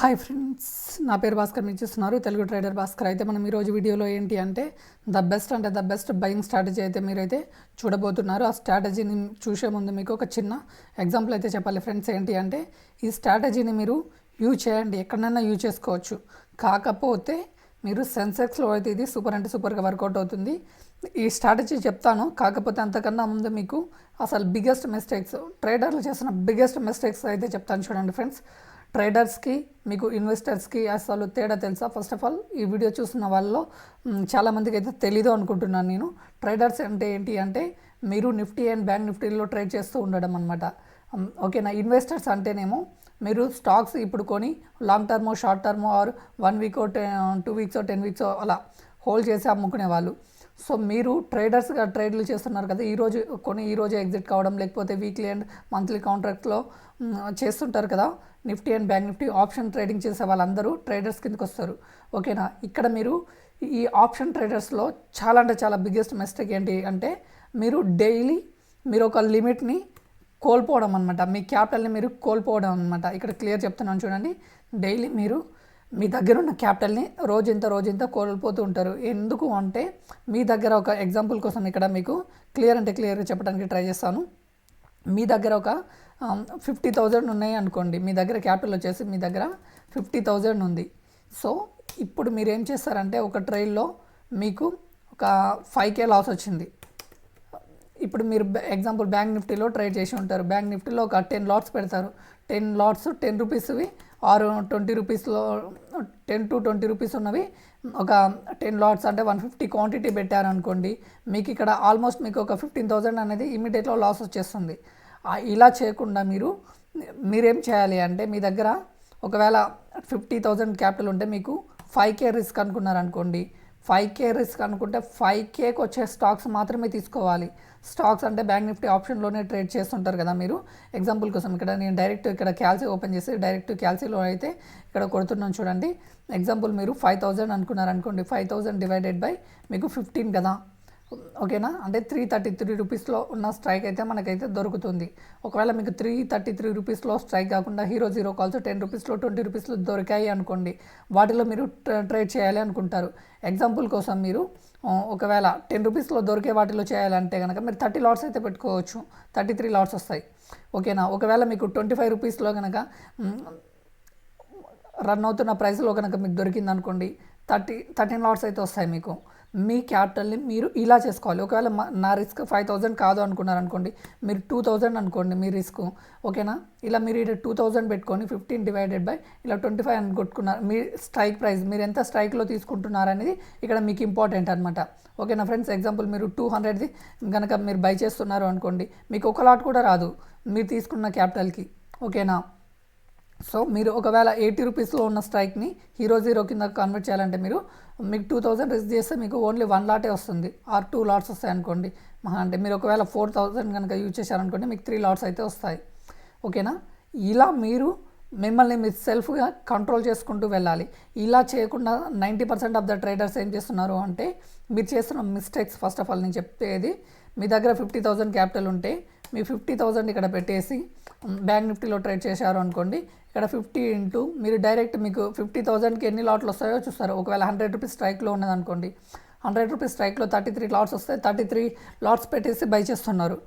Hi friends, నా పేరు భాస్కర్. మీరు చూస్తున్నారు తెలుగు ట్రేడర్ భాస్కర్. అయితే మనం ఈరోజు వీడియోలో ఏంటి అంటే ద బెస్ట్ బయింగ్ స్ట్రాటజీ అయితే మీరైతే చూడబోతున్నారు. ఆ స్ట్రాటజీని చూసే ముందు మీకు ఒక చిన్న ఎగ్జాంపుల్ అయితే చెప్పాలి ఫ్రెండ్స్. ఏంటి అంటే ఈ స్ట్రాటజీని మీరు యూజ్ చేయండి, ఎక్కడైనా యూజ్ చేసుకోవచ్చు. కాకపోతే మీరు సెన్సెక్స్లో అయితే ఇది సూపర్ అంటే సూపర్గా వర్కౌట్ అవుతుంది. ఈ స్ట్రాటజీ చెప్తాను, కాకపోతే అంతకన్నా ముందు మీకు అసలు బిగ్గెస్ట్ మిస్టేక్స్, ట్రేడర్లు చేసిన బిగ్గెస్ట్ మిస్టేక్స్ అయితే చెప్తాను. చూడండి ఫ్రెండ్స్, ట్రేడర్స్కి మీకు ఇన్వెస్టర్స్కి అసలు తేడా తెలుసా? ఫస్ట్ ఆఫ్ ఆల్ ఈ వీడియో చూస్తున్న వాళ్ళలో చాలామందికి అయితే తెలీదు అనుకుంటున్నాను నేను. ట్రేడర్స్ అంటే ఏంటి అంటే మీరు నిఫ్టీ అండ్ బ్యాంక్ నిఫ్టీలో ట్రేడ్ చేస్తూ ఉండడం అనమాట. ఓకేనా. ఇన్వెస్టర్స్ అంటేనేమో మీరు స్టాక్స్ ఇప్పుడు కొని లాంగ్ టర్మో షార్ట్ టర్మో ఆర్ 1 వీక్ 2 వీక్స్ 10 వీక్స్ అలా హోల్డ్ చేసి అమ్ముకునే వాళ్ళు. సో మీరు ట్రేడర్స్గా ట్రేడ్లు చేస్తున్నారు కదా, ఈరోజు కొని ఈరోజు ఎగ్జిట్ కావడం, లేకపోతే వీక్లీ అండ్ మంత్లీ కాంట్రాక్ట్లో చేస్తుంటారు కదా. Nifty and bank Nifty option trading చేసే వాళ్ళందరూ ట్రేడర్స్ కిందకి వస్తారు. ఓకేనా. ఇక్కడ మీరు ఈ ఆప్షన్ ట్రేడర్స్లో చాలా అంటే చాలా బిగ్గెస్ట్ మిస్టేక్ ఏంటి అంటే మీరు డైలీ మీరు ఒక లిమిట్ని కోల్పోవడం అనమాట. మీ క్యాపిటల్ని మీరు కోల్పోవడం అనమాట. ఇక్కడ క్లియర్ చెప్తున్నాను చూడండి. డైలీ మీరు మీ దగ్గర ఉన్న క్యాపిటల్ని రోజంతా కోల్పోతూ ఉంటారు. ఎందుకు అంటే మీ దగ్గర ఒక ఎగ్జాంపుల్ కోసం ఇక్కడ మీకు క్లియర్ అంటే క్లియర్గా చెప్పడానికి ట్రై చేస్తాను. మీ దగ్గర ఒక 50,000 ఉన్నాయి అనుకోండి. మీ దగ్గర క్యాపిటల్ వచ్చేసి మీ దగ్గర 50,000 ఉంది. సో ఇప్పుడు మీరు ఏం చేస్తారంటే ఒక ట్రైల్లో మీకు ఒక 5K లాస్ వచ్చింది. ఇప్పుడు మీరు ఎగ్జాంపుల్ బ్యాంక్ నిఫ్టీలో ట్రేడ్ చేసి ఉంటారు. బ్యాంక్ నిఫ్టీలో ఒక 10 లాట్స్ పెడతారు. 10 లాట్స్ 10 రూపీస్వి ఆరు 20 రూపీస్లో 10 to 20 రూపీస్ ఉన్నవి ఒక 10 లాట్స్ అంటే 150 క్వాంటిటీ పెట్టారనుకోండి. మీకు ఇక్కడ ఆల్మోస్ట్ మీకు ఒక 15,000 అనేది ఇమీడియట్లో లాస్ వచ్చేస్తుంది. ఇలా చేయకుండా మీరేం చేయాలి అంటే మీ దగ్గర ఒకవేళ 50,000 క్యాపిటల్ ఉంటే మీకు 5K రిస్క్ అనుకున్నారనుకోండి. 5K రిస్క్ అనుకుంటే 5Kకి వచ్చే స్టాక్స్ మాత్రమే తీసుకోవాలి. స్టాక్స్ అంటే బ్యాంక్ నిఫ్టీ ఆప్షన్లోనే ట్రేడ్ చేస్తుంటారు కదా మీరు. ఎగ్జాంపుల్ కోసం ఇక్కడ నేను డైరెక్ట్ ఇక్కడ క్యాల్సీ ఓపెన్ చేసి డైరెక్ట్ క్యాల్సీలో అయితే ఇక్కడ కొడుతున్నాను చూడండి. ఎగ్జాంపుల్ మీరు 5,000 అనుకున్నారనుకోండి. 5,000 డివైడెడ్ బై మీకు 15 కదా. ఓకేనా. అంటే 333 రూపీస్లో ఉన్న స్ట్రైక్ అయితే మనకైతే దొరుకుతుంది. ఒకవేళ మీకు 333 రూపీస్లో స్ట్రైక్ కాకుండా హీరో జీరో కాల్స్ 10 రూపీస్లో 20 రూపీస్లో దొరికాయి అనుకోండి. వాటిలో మీరు ట్రేడ్ చేయాలి అనుకుంటారు. ఎగ్జాంపుల్ కోసం మీరు ఒకవేళ 10 రూపీస్లో దొరికే వాటిలో చేయాలంటే కనుక మీరు 30 లాట్స్ అయితే పెట్టుకోవచ్చు. 33 లాట్స్ వస్తాయి. ఓకేనా. ఒకవేళ మీకు 25 రూపీస్లో కనుక రన్ అవుతున్న ప్రైస్లో కనుక మీకు దొరికింది అనుకోండి, 13 లాట్స్ అయితే వస్తాయి మీకు. మీ క్యాపిటల్ని మీరు ఇలా చేసుకోవాలి. ఒకవేళ నా రిస్క్ 5,000 కాదు అనుకున్నారనుకోండి, మీరు 2,000 అనుకోండి మీ రిస్క్. ఓకేనా. ఇలా మీరు ఇక్కడ 2,000 పెట్టుకొని 15 డివైడెడ్ బై ఇలా 25 అని కొట్టుకున్నారు. మీ స్ట్రైక్ ప్రైస్ మీరు ఎంత స్ట్రైక్లో తీసుకుంటున్నారు అనేది ఇక్కడ మీకు ఇంపార్టెంట్ అనమాట. ఓకేనా ఫ్రెండ్స్. ఎగ్జాంపుల్ మీరు 200ది కనుక మీరు బై చేస్తున్నారు అనుకోండి, మీకు ఒక లాట్ కూడా రాదు మీరు తీసుకున్న క్యాపిటల్కి. ఓకేనా. సో మీరు ఒకవేళ 80 రూపీస్లో ఉన్న స్ట్రైక్ని హీరో జీరో కింద కన్వర్ట్ చేయాలంటే మీకు 2,000 రిస్క్ చేస్తే మీకు ఓన్లీ 1 లాటే వస్తుంది ఆర్ 2 లాట్స్ వస్తాయి అనుకోండి. అంటే మీరు ఒకవేళ 4,000 కనుక యూజ్ చేశారనుకోండి, మీకు 3 లాట్స్ అయితే వస్తాయి. ఓకేనా. ఇలా మీరు మిమ్మల్ని మీరు సెల్ఫ్గా కంట్రోల్ చేసుకుంటూ వెళ్ళాలి. ఇలా చేయకుండా 90% ఆఫ్ ద ట్రేడర్స్ ఏం చేస్తున్నారు అంటే మీరు చేస్తున్న మిస్టేక్స్. ఫస్ట్ ఆఫ్ ఆల్ నేను చెప్పేది, మీ దగ్గర 50,000 క్యాపిటల్ ఉంటే మీ 50,000 ఇక్కడ పెట్టేసి బ్యాంక్ నిఫ్టీలో ట్రేడ్ చేశారు అనుకోండి. ఇక్కడ 50 ఇంటూ మీరు డైరెక్ట్ మీకు 50,000కి ఎన్ని లాట్లు వస్తాయో చూస్తారు. ఒకవేళ 100 రూపీస్ స్ట్రైక్లో ఉన్నదనుకోండి, 100 రూపీస్ స్ట్రైక్లో 33 లాట్స్ వస్తాయి. 33 లాట్స్ పెట్టేసి బై చేస్తున్నారు.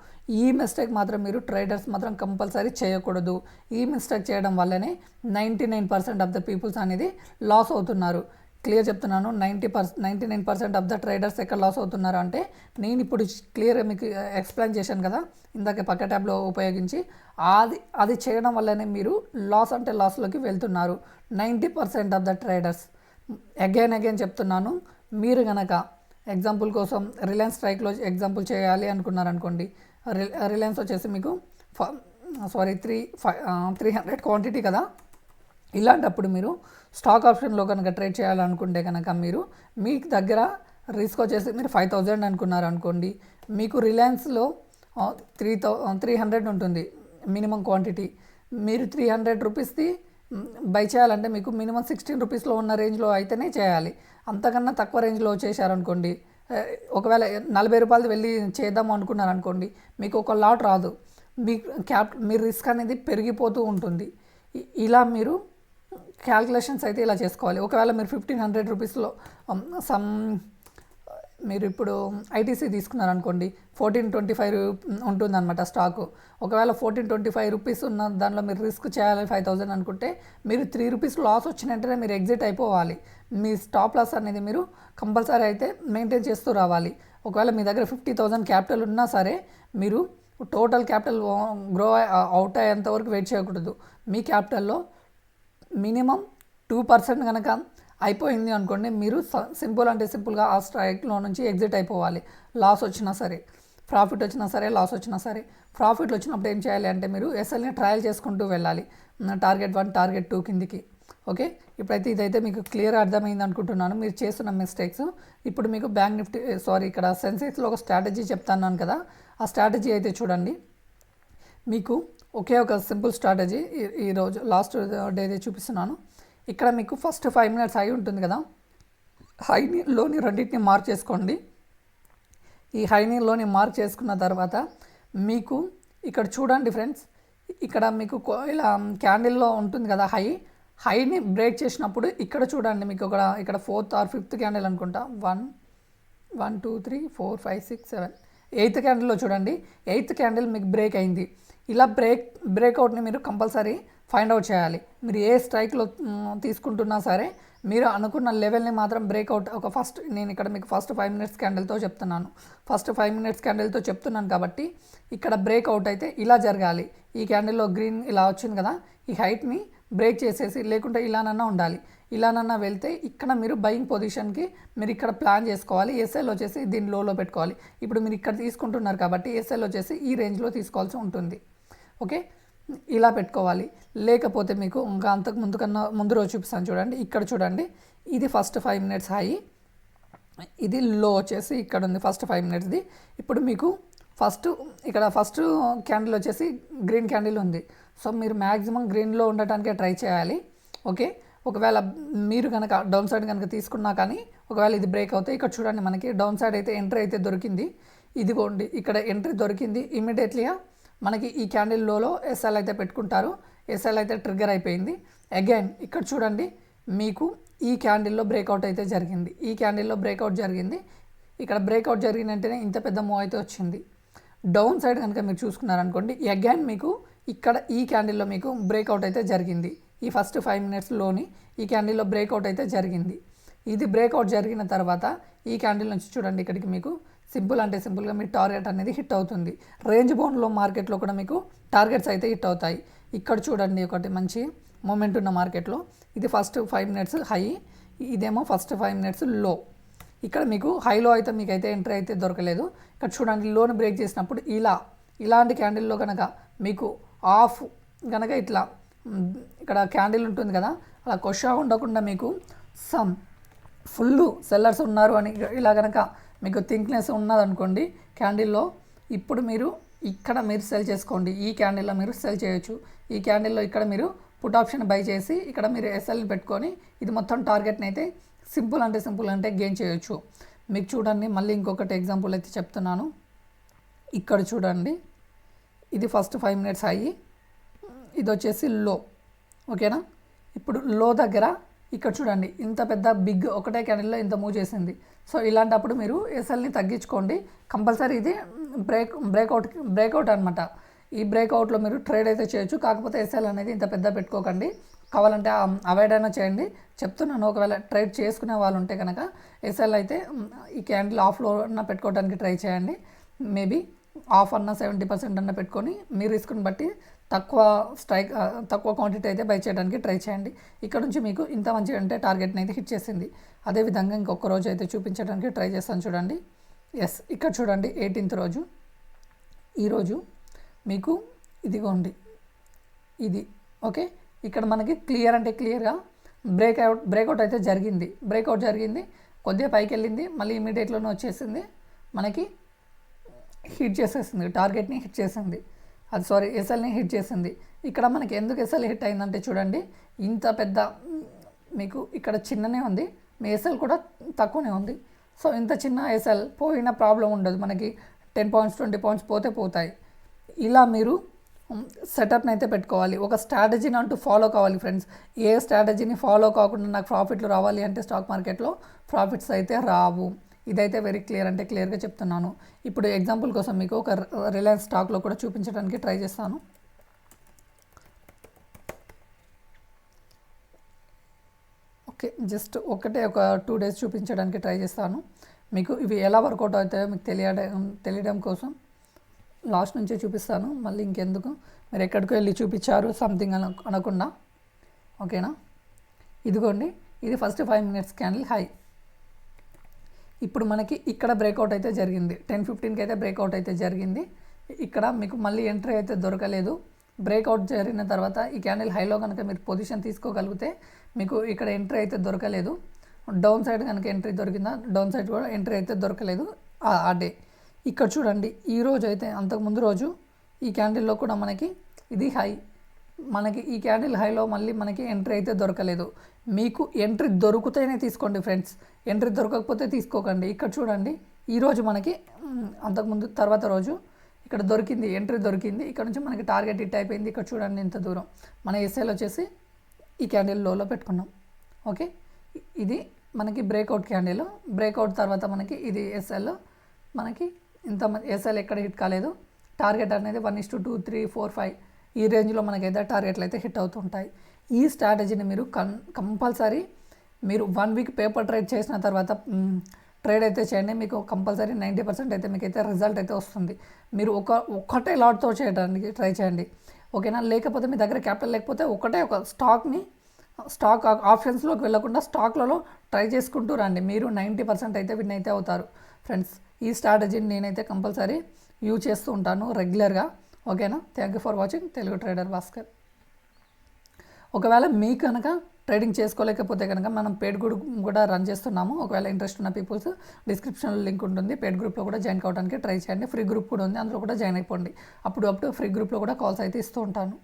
ఈ మిస్టేక్ మాత్రం మీరు ట్రేడర్స్ మాత్రం కంపల్సరీ చేయకూడదు. ఈ మిస్టేక్ చేయడం వల్లనే 99% ఆఫ్ ద పీపుల్స్ అనేది లాస్ అవుతున్నారు. క్లియర్ చెప్తున్నాను. 99% ఆఫ్ ద ట్రేడర్స్ ఎక్కడ లాస్ అవుతున్నారు అంటే నేను ఇప్పుడు క్లియర్గా మీకు ఎక్స్ప్లెయిన్ చేశాను కదా ఇందాక పక్క ట్యాబ్లో ఉపయోగించి. అది చేయడం వల్లనే మీరు లాస్ అంటే లాస్లోకి వెళ్తున్నారు 90% ఆఫ్ ద ట్రేడర్స్. అగైన్ చెప్తున్నాను. మీరు కనుక ఎగ్జాంపుల్ కోసం రిలయన్స్ స్ట్రైక్లో ఎగ్జాంపుల్ చేయాలి అనుకున్నారనుకోండి. రిలయన్స్ వచ్చేసి మీకు 300 క్వాంటిటీ కదా. ఇలాంటప్పుడు మీరు స్టాక్ ఆప్షన్లో కనుక ట్రేడ్ చేయాలనుకుంటే కనుక మీకు దగ్గర రిస్క్ వచ్చేసి మీరు 5,000 అనుకున్నారు అనుకోండి. మీకు రిలయన్స్లో 300 ఉంటుంది మినిమం క్వాంటిటీ. మీరు 300 రూపీస్ది బై చేయాలంటే మీకు మినిమం 16 రూపీస్లో ఉన్న రేంజ్లో అయితేనే చేయాలి. అంతకన్నా తక్కువ రేంజ్లో చేశారనుకోండి, ఒకవేళ 40 రూపాయలది వెళ్ళి చేద్దాం అనుకున్నారనుకోండి, మీకు ఒక లాట్ రాదు. మీ రిస్క్ అనేది పెరిగిపోతూ ఉంటుంది. ఇలా మీరు క్యాల్కులేషన్స్ అయితే ఇలా చేసుకోవాలి. ఒకవేళ మీరు 1500 రూపీస్లో సమ్ మీరు ఇప్పుడు ఐటీసీ తీసుకున్నారనుకోండి, 1425 ఉంటుందన్నమాట స్టాకు. ఒకవేళ 1425 రూపీస్ ఉన్న దానిలో మీరు రిస్క్ చేయాలి 5000 అనుకుంటే, మీరు 3 రూపీస్ లాస్ వచ్చిన వెంటనే మీరు ఎగ్జిట్ అయిపోవాలి. మీ స్టాప్ లాస్ అనేది మీరు కంపల్సరీ అయితే మెయింటైన్ చేస్తూ రావాలి. ఒకవేళ మీ దగ్గర 50,000 క్యాపిటల్ ఉన్నా సరే, మీరు టోటల్ క్యాపిటల్ గ్రో అవుట్ అయ్యేంత వరకు వెయిట్ చేయకూడదు. మీ క్యాపిటల్లో మినిమం 2% కనుక అయిపోయింది అనుకోండి, మీరు సింపుల్ అంటే సింపుల్గా ఆ స్ట్రైక్లో నుంచి ఎగ్జిట్ అయిపోవాలి. లాస్ వచ్చినా సరే, ప్రాఫిట్ వచ్చినా సరే, లాస్ వచ్చినా సరే. ప్రాఫిట్లు వచ్చినప్పుడు ఏం చేయాలి అంటే మీరు ఎస్ఎల్ని ట్రయల్ చేసుకుంటూ వెళ్ళాలి, టార్గెట్ 1 టార్గెట్ 2 కిందికి. ఓకే, ఇప్పుడైతే ఇదైతే మీకు క్లియర్ అర్థమైంది అనుకుంటున్నాను మీరు చేస్తున్న మిస్టేక్స్. ఇప్పుడు మీకు బ్యాంక్ నిఫ్టీ ఇక్కడ సెన్సెక్స్లో ఒక స్ట్రాటజీ చెప్తాను కదా, ఆ స్ట్రాటజీ అయితే చూడండి. మీకు ఒకే ఒక సింపుల్ స్ట్రాటజీ ఈరోజు లాస్ట్ డేదే చూపిస్తున్నాను. ఇక్కడ మీకు ఫస్ట్ 5 మినిట్స్ హై ఉంటుంది కదా, హైలోని రెండింటిని మార్క్ చేసుకోండి. ఈ హైలోని మార్క్ చేసుకున్న తర్వాత మీకు ఇక్కడ చూడండి ఫ్రెండ్స్, ఇక్కడ మీకు ఇలా క్యాండిల్లో ఉంటుంది కదా హైని బ్రేక్ చేసినప్పుడు ఇక్కడ చూడండి, మీకు ఇక్కడ 4th or 5th క్యాండిల్ అనుకుంటా, 1 2 3 4 5 6 7 8th క్యాండిల్లో చూడండి, 8th క్యాండిల్ మీకు బ్రేక్ అయింది. ఇలా బ్రేక్అవుట్ని మీరు కంపల్సరీ ఫైండ్ అవుట్ చేయాలి. మీరు ఏ స్ట్రైక్లో తీసుకుంటున్నా సరే, మీరు అనుకున్న లెవెల్ని మాత్రం బ్రేక్అవుట్ నేను ఇక్కడ మీకు ఫస్ట్ 5 మినిట్స్ క్యాండిల్తో చెప్తున్నాను. ఫస్ట్ 5 మినిట్స్ క్యాండిల్తో చెప్తున్నాను కాబట్టి ఇక్కడ బ్రేక్అవుట్ అయితే ఇలా జరగాలి. ఈ క్యాండిల్లో గ్రీన్ ఇలా వచ్చింది కదా, ఈ హైట్ని బ్రేక్ చేసేసి, లేకుంటే ఇలానన్నా ఉండాలి. ఇలానన్నా వెళ్తే ఇక్కడ మీరు బయింగ్ పొజిషన్కి మీరు ఇక్కడ ప్లాన్ చేసుకోవాలి. ఎస్ఎల్ వచ్చేసి దీని లోలో పెట్టుకోవాలి. ఇప్పుడు మీరు ఇక్కడ తీసుకుంటున్నారు కాబట్టి ఎస్ఎల్ వచ్చేసి ఈ రేంజ్లో తీసుకోవాల్సి ఉంటుంది. ఓకే, ఇలా పెట్టుకోవాలి. లేకపోతే మీకు ఇంకా అంతకు ముందు రోజు చూపిస్తాను చూడండి. ఇక్కడ చూడండి, ఇది ఫస్ట్ 5 మినిట్స్ హై, ఇది లో వచ్చేసి ఇక్కడ ఉంది ఫస్ట్ 5 మినిట్స్ది. ఇప్పుడు మీకు ఫస్ట్ క్యాండిల్ వచ్చేసి గ్రీన్ క్యాండిల్ ఉంది. సో మీరు మ్యాక్సిమం గ్రీన్లో ఉండటానికే ట్రై చేయాలి. ఓకే, ఒకవేళ మీరు కనుక డౌన్ సైడ్ కనుక తీసుకున్నా కానీ ఒకవేళ ఇది బ్రేక్ అవుతాయి. ఇక్కడ చూడండి, మనకి డౌన్ సైడ్ అయితే ఎంట్రీ అయితే దొరికింది. ఇదిగోండి, ఇక్కడ ఎంట్రీ దొరికింది. ఇమీడియట్లీగా మనకి ఈ క్యాండిల్ లోలో ఎస్ఎల్ అయితే పెట్టుకుంటారు. ఎస్ఎల్ అయితే ట్రిగ్గర్ అయిపోయింది. అగైన్ ఇక్కడ చూడండి, మీకు ఈ క్యాండిల్లో బ్రేక్అవుట్ అయితే జరిగింది. ఈ క్యాండిల్లో బ్రేక్అవుట్ జరిగింది. ఇక్కడ బ్రేక్అవుట్ జరిగిన వెంటనే ఇంత పెద్ద మూవ్ అయితే వచ్చింది. డౌన్ సైడ్ కనుక మీరు చూసుకున్నారనుకోండి, అగైన్ మీకు ఇక్కడ ఈ క్యాండిల్లో మీకు బ్రేక్అవుట్ అయితే జరిగింది. ఈ ఫస్ట్ 5 మినిట్స్లోని ఈ క్యాండిల్లో బ్రేక్అవుట్ అయితే జరిగింది. ఇది బ్రేక్అవుట్ జరిగిన తర్వాత ఈ క్యాండిల్ నుంచి చూడండి, ఇక్కడికి మీకు సింపుల్ అంటే సింపుల్గా మీ టార్గెట్ అనేది హిట్ అవుతుంది. రేంజ్ బౌండ్లో మార్కెట్లో కూడా మీకు టార్గెట్స్ అయితే హిట్ అవుతాయి. ఇక్కడ చూడండి, ఒకటి మంచి మూమెంట్ ఉన్న మార్కెట్లో ఇది ఫస్ట్ 5 మినిట్స్ హై, ఇదేమో ఫస్ట్ 5 మినిట్స్ లో. ఇక్కడ మీకు హైలో అయితే మీకైతే ఎంట్రీ అయితే దొరకలేదు. ఇక్కడ చూడండి, లోన్ బ్రేక్ చేసినప్పుడు ఇలాంటి క్యాండిల్లో కనుక మీకు ఆఫ్ కనుక ఇట్లా ఇక్కడ క్యాండిల్ ఉంటుంది కదా, అలా కొషా ఉండకుండా మీకు సమ్ ఫుల్ సెల్లర్స్ ఉన్నారు అని ఇలా కనుక మీకు థింక్నెస్ ఉన్నదనుకోండి క్యాండిల్లో, ఇప్పుడు మీరు ఇక్కడ మీరు సెల్ చేసుకోండి. ఈ క్యాండిల్లో మీరు సెల్ చేయొచ్చు. ఈ క్యాండిల్లో ఇక్కడ మీరు పుట్ ఆప్షన్ బై చేసి ఇక్కడ మీరు ఎస్ఎల్ని పెట్టుకొని ఇది మొత్తం టార్గెట్ని అయితే సింపుల్ అంటే గెయిన్ చేయొచ్చు. మీకు చూడండి, మళ్ళీ ఇంకొకటి ఎగ్జాంపుల్ అయితే చెప్తున్నాను. ఇక్కడ చూడండి, ఇది ఫస్ట్ 5 మినిట్స్ అయ్యి ఇది వచ్చేసి లో. ఓకేనా, ఇప్పుడు లో దగ్గర ఇక్కడ చూడండి, ఇంత పెద్ద బిగ్ ఒకటే క్యాండిల్లో ఇంత మూవ్ చేసింది. సో ఇలాంటప్పుడు మీరు ఎస్ఎల్ని తగ్గించుకోండి. కంపల్సరీ ఇది బ్రేక్అవుట్ అనమాట. ఈ బ్రేక్అవుట్లో మీరు ట్రేడ్ అయితే చేయొచ్చు. కాకపోతే ఎస్ఎల్ అనేది ఇంత పెద్ద పెట్టుకోకండి. కావాలంటే అవాయిడ్ అయినా చేయండి. చెప్తున్నాను, ఒకవేళ ట్రేడ్ చేసుకునే వాళ్ళు ఉంటే కనుక ఎస్ఎల్ అయితే ఈ క్యాండిల్ ఆఫ్లో అన్న పెట్టుకోవడానికి ట్రై చేయండి. మేబీ ఆఫ్ అన్న 70% అన్న పెట్టుకొని మీ రిస్క్ని బట్టి తక్కువ క్వాంటిటీ అయితే బై చేయడానికి ట్రై చేయండి. ఇక్కడ నుంచి మీకు ఇంత మంచిగా అంటే టార్గెట్ని అయితే హిట్ చేసింది. అదేవిధంగా ఇంకొక రోజు అయితే చూపించడానికి ట్రై చేస్తాను చూడండి. ఎస్, ఇక్కడ చూడండి 18th రోజు, ఈరోజు మీకు ఇదిగోండి ఇది. ఓకే, ఇక్కడ మనకి క్లియర్గా బ్రేక్అవుట్ అయితే జరిగింది. కొద్దిగా పైకి వెళ్ళింది, మళ్ళీ ఇమీడియట్లోనే వచ్చేసింది, మనకి హిట్ చేసేసింది, టార్గెట్ని హిట్ చేసింది. ఎస్ఎల్ని హిట్ చేసింది. ఇక్కడ మనకి ఎందుకు ఎస్ఎల్ హిట్ అయిందంటే చూడండి, ఇంత పెద్ద మీకు ఇక్కడ చిన్ననే ఉంది, మీ ఎస్ఎల్ కూడా తక్కువనే ఉంది. సో ఇంత చిన్న ఎస్ఎల్ పోయిన ప్రాబ్లం ఉండదు, మనకి 10 పాయింట్స్ 20 పాయింట్స్ పోతాయి. ఇలా మీరు సెటప్ని అయితే పెట్టుకోవాలి. ఒక స్ట్రాటజీని అంటూ ఫాలో కావాలి ఫ్రెండ్స్. ఏ స్ట్రాటజీని ఫాలో కాకుండా నాకు ప్రాఫిట్లు రావాలి అంటే స్టాక్ మార్కెట్లో ప్రాఫిట్స్ అయితే రావు. ఇదైతే వెరీ క్లియర్ అంటే క్లియర్గా చెప్తున్నాను. ఇప్పుడు ఎగ్జాంపుల్ కోసం మీకు ఒక రిలయన్స్ స్టాక్లో కూడా చూపించడానికి ట్రై చేస్తాను. ఓకే, జస్ట్ ఒకటే ఒక 2 డేస్ చూపించడానికి ట్రై చేస్తాను. మీకు ఇవి ఎలా వర్కౌట్ అవుతాయో మీకు తెలియడం కోసం లాస్ట్ నుంచే చూపిస్తాను. మళ్ళీ ఇంకెందుకు మీరు ఎక్కడికి వెళ్ళి చూపించారు సంథింగ్ అనకుండా. ఓకేనా, ఇదిగోండి, ఇది ఫస్ట్ 5 మినిట్స్ క్యాండిల్ హై. ఇప్పుడు మనకి ఇక్కడ బ్రేక్అవుట్ అయితే జరిగింది. 10:15కి అయితే బ్రేక్అవుట్ అయితే జరిగింది. ఇక్కడ మీకు మళ్ళీ ఎంట్రీ అయితే దొరకలేదు. బ్రేక్అవుట్ జరిగిన తర్వాత ఈ క్యాండిల్ హైలో కనుక మీరు పొజిషన్ తీసుకోగలిగితే మీకు ఇక్కడ ఎంట్రీ అయితే దొరకలేదు. డౌన్ సైడ్ కనుక ఎంట్రీ దొరికిందా, డౌన్ సైడ్ కూడా ఎంట్రీ అయితే దొరకలేదు ఆ డే. ఇక్కడ చూడండి, ఈ రోజు అయితే అంతకుముందు రోజు ఈ క్యాండిల్లో కూడా మనకి ఇది హై, మనకి ఈ క్యాండిల్ హైలో మళ్ళీ మనకి ఎంట్రీ అయితే దొరకలేదు. మీకు ఎంట్రీ దొరికితేనే తీసుకోండి ఫ్రెండ్స్, ఎంట్రీ దొరకకపోతే తీసుకోకండి. ఇక్కడ చూడండి, ఈరోజు మనకి అంతకుముందు తర్వాత రోజు ఇక్కడ దొరికింది, ఎంట్రీ దొరికింది. ఇక్కడ నుంచి మనకి టార్గెట్ హిట్ అయిపోయింది. ఇక్కడ చూడండి ఇంత దూరం మన ఎస్ఎల్ వచ్చేసి ఈ క్యాండిల్ లోలో పెట్టుకున్నాం. ఓకే, ఇది మనకి బ్రేక్అవుట్ క్యాండిల్. బ్రేక్అవుట్ తర్వాత మనకి ఇది ఎస్ఎల్, మనకి ఇంత ఎస్ఎల్ ఎక్కడ హిట్ కాలేదు. టార్గెట్ అనేది 1:2, 3, 4, 5 ఈ రేంజ్లో మనకైతే టార్గెట్లు అయితే హిట్ అవుతుంటాయి. ఈ స్ట్రాటజీని మీరు కంపల్సరీ మీరు 1 వీక్ పేపర్ ట్రేడ్ చేసిన తర్వాత ట్రేడ్ అయితే చేయండి. మీకు కంపల్సరీ 90% అయితే మీకైతే రిజల్ట్ అయితే వస్తుంది. మీరు ఒక్కటే లాట్తో చేయడానికి ట్రై చేయండి. ఓకేనా, లేకపోతే మీ దగ్గర క్యాపిటల్ లేకపోతే ఒక స్టాక్ ఆప్షన్స్లోకి వెళ్ళకుండా స్టాక్లలో ట్రై చేసుకుంటూ రండి. మీరు 90% అయితే విన్ అయితే అవుతారు ఫ్రెండ్స్. ఈ స్ట్రాటజీని నేనైతే కంపల్సరీ యూజ్ చేస్తూ ఉంటాను రెగ్యులర్గా. ఓకేనా, thank you for watching Telugu trader Bhaskar. ఒకవేళ మీకు కనుక ట్రేడింగ్ చేసుకోలేకపోతే కనుక మనం పెయిడ్ గ్రూప్ కూడా రన్ చేస్తున్నాము. ఒకవేళ ఇంట్రెస్ట్ ఉన్న పీపుల్స్ డిస్క్రిప్షన్లో లింక్ ఉంటుంది. పెయిడ్ గ్రూప్లో కూడా జాయిన్ కావడానికి ట్రై చేయండి. ఫ్రీ గ్రూప్ కూడా ఉంది, అందులో కూడా జాయిన్ అయిపోండి. అప్పుడు ఫ్రీ గ్రూప్లో కూడా కాల్స్ అయితే ఇస్తూ ఉంటాను.